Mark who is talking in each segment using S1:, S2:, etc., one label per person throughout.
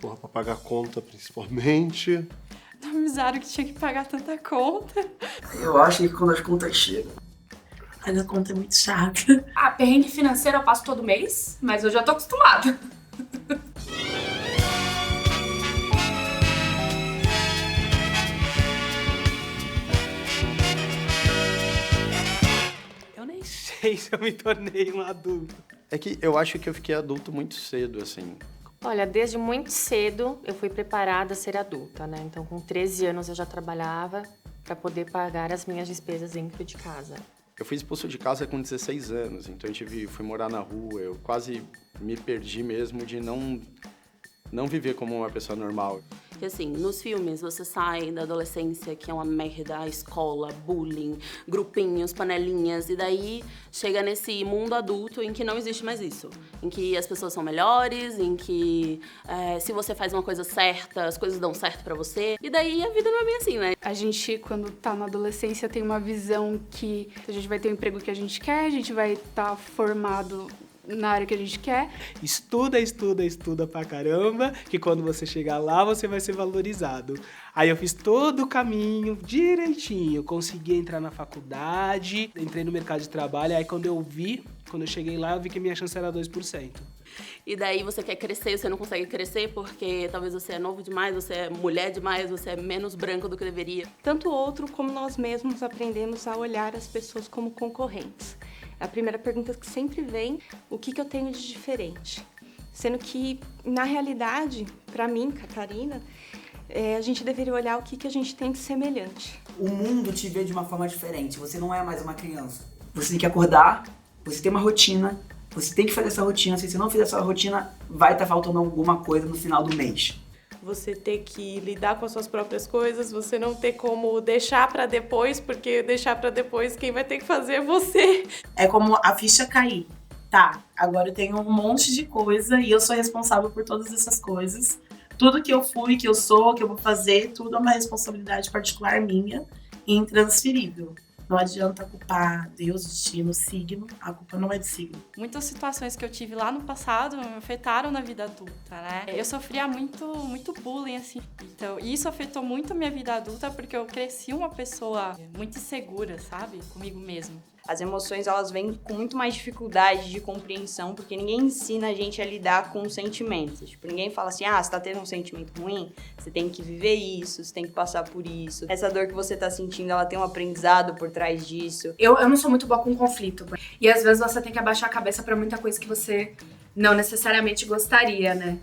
S1: Porra, pra pagar conta, principalmente.
S2: Não avisaram que tinha que pagar tanta conta.
S3: Eu acho que quando as contas chegam, a conta é muito chata.
S4: Perrengue financeiro eu passo todo mês, mas eu já tô acostumada.
S5: Eu nem sei se eu me tornei um adulto.
S6: É que eu acho que eu fiquei adulto muito cedo, assim.
S7: Olha, desde muito cedo eu fui preparada a ser adulta, né? Então, com 13 anos eu já trabalhava para poder pagar as minhas despesas dentro de casa.
S6: Eu fui expulso de casa com 16 anos, então eu fui morar na rua, eu quase me perdi mesmo de não viver como uma pessoa normal.
S8: Porque assim, nos filmes você sai da adolescência, que é uma merda, a escola, bullying, grupinhos, panelinhas, e daí chega nesse mundo adulto em que não existe mais isso. Em que as pessoas são melhores, em que se você faz uma coisa certa, as coisas dão certo pra você. E daí a vida não é bem assim, né?
S2: A gente, quando tá na adolescência, tem uma visão que a gente vai ter o emprego que a gente quer, a gente vai estar formado na área que a gente quer.
S5: Estuda pra caramba, que quando você chegar lá, você vai ser valorizado. Aí eu fiz todo o caminho direitinho, consegui entrar na faculdade, entrei no mercado de trabalho, aí quando eu cheguei lá, eu vi que a minha chance era 2%.
S8: E daí você quer crescer, você não consegue crescer porque talvez você é novo demais, você é mulher demais, você é menos branco do que deveria.
S9: Tanto o outro como nós mesmos aprendemos a olhar as pessoas como concorrentes. A primeira pergunta que sempre vem, o que eu tenho de diferente? Sendo que, na realidade, para mim, Catarina, a gente deveria olhar o que a gente tem de semelhante.
S3: O mundo te vê de uma forma diferente, você não é mais uma criança. Você tem que acordar, você tem uma rotina, você tem que fazer essa rotina. Se você não fizer essa rotina, vai estar faltando alguma coisa no final do mês.
S9: Você ter que lidar com as suas próprias coisas, você não ter como deixar pra depois, porque deixar pra depois quem vai ter que fazer é você.
S10: É como a ficha cair. Tá, agora eu tenho um monte de coisa e eu sou responsável por todas essas coisas. Tudo que eu fui, que eu sou, que eu vou fazer, tudo é uma responsabilidade particular minha e intransferível. Não adianta culpar Deus, destino, signo. A culpa não é de signo.
S2: Muitas situações que eu tive lá no passado me afetaram na vida adulta, né? Eu sofria muito bullying, assim. Então, isso afetou muito a minha vida adulta porque eu cresci uma pessoa muito insegura, sabe? Comigo mesma.
S11: As emoções, elas vêm com muito mais dificuldade de compreensão, porque ninguém ensina a gente a lidar com sentimentos. Tipo, ninguém fala assim, você tá tendo um sentimento ruim, você tem que viver isso, você tem que passar por isso. Essa dor que você tá sentindo, ela tem um aprendizado por trás disso.
S4: Eu não sou muito boa com conflito. E às vezes você tem que abaixar a cabeça pra muita coisa que você não necessariamente gostaria, né?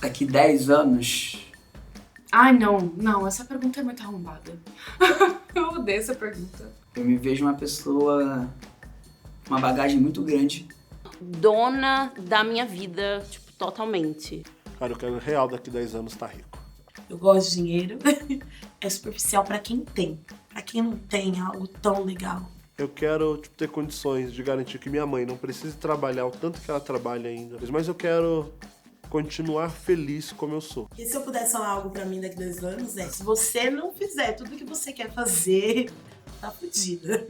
S3: Daqui 10 anos...
S4: Ai, não, essa pergunta é muito arrombada. Eu odeio essa pergunta.
S3: Eu me vejo uma pessoa, uma bagagem muito grande.
S8: Dona da minha vida, tipo, totalmente.
S1: Cara, eu quero real daqui 10 anos estar rico.
S10: Eu gosto de dinheiro. É superficial pra quem tem. Pra quem não tem, é algo tão legal.
S1: Eu quero ter condições de garantir que minha mãe não precise trabalhar o tanto que ela trabalha ainda. Mas eu quero continuar feliz como eu sou.
S10: E se eu pudesse falar algo pra mim daqui 2 anos, se você não fizer tudo que você quer fazer, tá fodida.